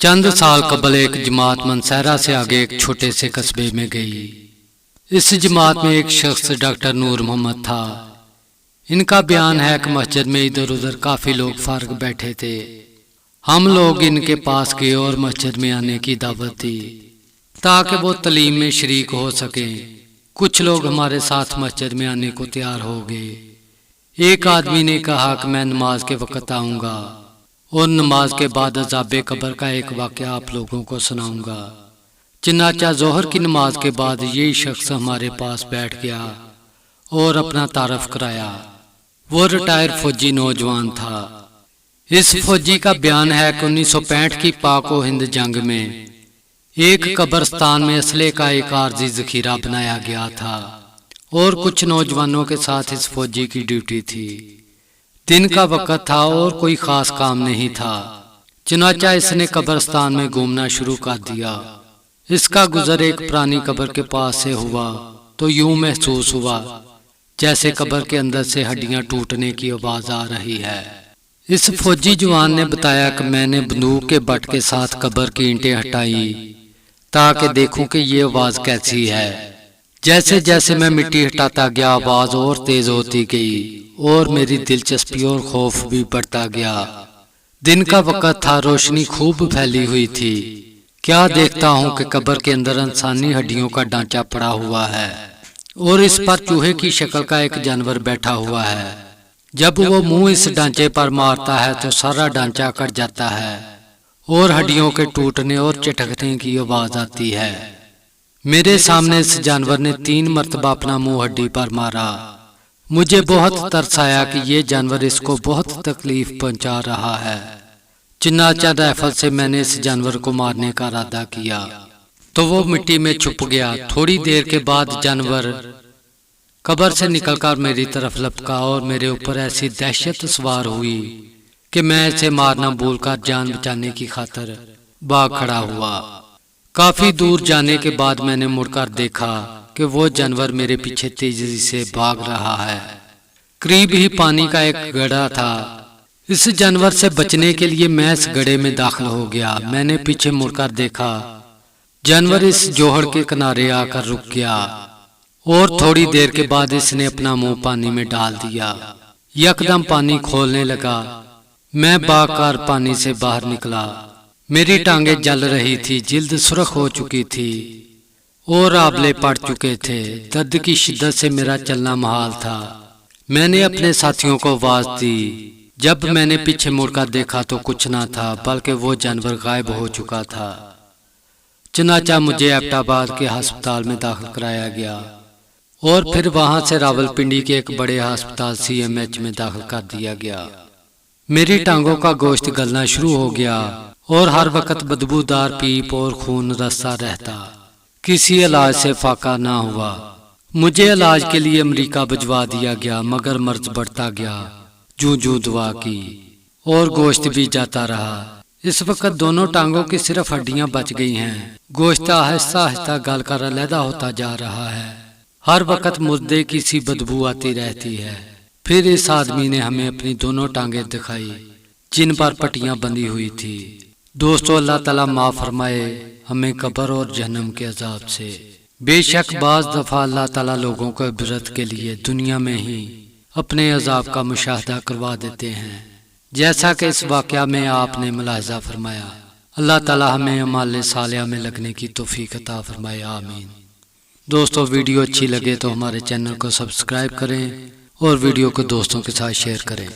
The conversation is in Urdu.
چند سال قبل ایک جماعت منصیرہ سے آگے ایک چھوٹے سے قصبے میں گئی۔ اس جماعت میں ایک شخص ڈاکٹر نور محمد تھا۔ ان کا بیان ہے کہ مسجد میں ادھر ادھر کافی لوگ فارغ بیٹھے تھے۔ ہم لوگ ان کے پاس گئے اور مسجد میں آنے کی دعوت دی تاکہ وہ تعلیم میں شریک ہو سکیں۔ کچھ لوگ ہمارے ساتھ مسجد میں آنے کو تیار ہو گئے۔ ایک آدمی نے کہا کہ میں نماز کے وقت آؤں گا اور نماز کے بعد عذاب قبر کا ایک واقعہ آپ لوگوں کو سناؤں گا۔ چنانچہ ظہر کی نماز کے بعد یہی شخص ہمارے پاس بیٹھ گیا اور اپنا تعارف کرایا۔ وہ ریٹائر فوجی نوجوان تھا۔ اس فوجی کا بیان ہے کہ 1965 کی پاک و ہند جنگ میں ایک قبرستان میں اسلحے کا ایک عارضی ذخیرہ بنایا گیا تھا اور کچھ نوجوانوں کے ساتھ اس فوجی کی ڈیوٹی تھی۔ دن کا وقت تھا اور کوئی خاص کام نہیں تھا، چنانچہ اس نے قبرستان میں گھومنا شروع کر دیا۔ اس کا گزر ایک پرانی قبر کے پاس سے ہوا تو یوں محسوس ہوا جیسے قبر کے اندر سے ہڈیاں ٹوٹنے کی آواز آ رہی ہے۔ اس فوجی جوان نے بتایا کہ میں نے بندوق کے بٹ کے ساتھ قبر کی اینٹیں ہٹائی تاکہ دیکھوں کہ یہ آواز کیسی ہے۔ جیسے جیسے میں مٹی ہٹاتا گیا آواز اور تیز ہوتی گئی اور میری دلچسپی اور خوف بھی بڑھتا گیا۔ دن کا وقت تھا، روشنی خوب پھیلی ہوئی تھی۔ کیا دیکھتا ہوں کہ قبر کے اندر انسانی ہڈیوں کا ڈھانچہ پڑا ہوا ہے اور اس پر چوہے کی شکل کا ایک جانور بیٹھا ہوا ہے۔ جب وہ منہ اس ڈھانچے پر مارتا ہے تو سارا ڈھانچہ کٹ جاتا ہے اور ہڈیوں کے ٹوٹنے اور چٹکنے کی آواز آتی ہے۔ میرے سامنے اس جانور نے 3 مرتبہ اپنا منہ ہڈی پر مارا۔ مجھے بہت ترس آیا کہ یہ جانور اس کو بہت تکلیف پہنچا رہا ہے۔ چنانچہ رائفل سے میں نے اس جانور کو مارنے کا ارادہ کیا تو وہ مٹی میں چھپ گیا۔ تھوڑی دیر کے بعد جانور قبر سے نکل کر میری طرف لپکا اور میرے اوپر ایسی دہشت سوار ہوئی کہ میں اسے مارنا بھول کر جان بچانے کی خاطر بھاگ کھڑا ہوا۔ کافی دور جانے کے بعد میں نے مڑ کر دیکھا کہ وہ جانور میرے پیچھے تیزی سے بھاگ رہا ہے۔ قریب ہی پانی کا ایک گڑھا تھا۔ اس جانور سے بچنے کے لیے میں اس گڑھے میں داخل ہو گیا۔ میں نے پیچھے مڑ کر دیکھا، جانور اس جوہڑ کے کنارے آ کر رک گیا اور تھوڑی دیر کے بعد اس نے اپنا منہ پانی میں ڈال دیا۔ یکدم پانی کھولنے لگا۔ میں بھاگ کر پانی سے باہر نکلا۔ میری ٹانگیں جل رہی تھی، جلد سرخ ہو چکی تھی اور آبلے پڑ چکے تھے۔ درد کی شدت سے میرا چلنا محال تھا۔ میں نے اپنے ساتھیوں کو آواز دی۔ جب میں نے پیچھے مڑ کر دیکھا تو کچھ نہ تھا بلکہ وہ جانور غائب ہو چکا تھا۔ چنانچہ مجھے ایبٹ آباد کے ہسپتال میں داخل کرایا گیا اور پھر وہاں سے راولپنڈی کے ایک بڑے ہسپتال CMH میں داخل کر دیا گیا۔ میری ٹانگوں کا گوشت گلنا شروع ہو گیا اور ہر وقت بدبودار پیپ اور خون رسا رہتا۔ کسی علاج سے فاقہ نہ ہوا۔ مجھے علاج کے لیے امریکہ بھجوا دیا گیا، مگر مرض بڑھتا گیا۔ جوں جوں دعا کی اور گوشت بھی جاتا رہا۔ اس وقت دونوں ٹانگوں کی صرف ہڈیاں بچ گئی ہیں۔ گوشت آہستہ آہستہ گل کر علیحدہ ہوتا جا رہا ہے۔ ہر وقت مردے کی سی بدبو آتی رہتی ہے۔ پھر اس آدمی نے ہمیں اپنی دونوں ٹانگیں دکھائی جن پر پٹیاں بندھی ہوئی تھی۔ دوستو، اللہ تعالیٰ معاف فرمائے ہمیں قبر اور جہنم کے عذاب سے۔ بے شک بعض دفعہ اللہ تعالیٰ لوگوں کو عبرت کے لیے دنیا میں ہی اپنے عذاب کا مشاہدہ کروا دیتے ہیں، جیسا کہ اس واقعہ میں آپ نے ملاحظہ فرمایا۔ اللہ تعالیٰ ہمیں اعمال صالحہ میں لگنے کی توفیق عطا فرمائے، آمین۔ دوستو، ویڈیو اچھی لگے تو ہمارے چینل کو سبسکرائب کریں اور ویڈیو کو دوستوں کے ساتھ شیئر کریں۔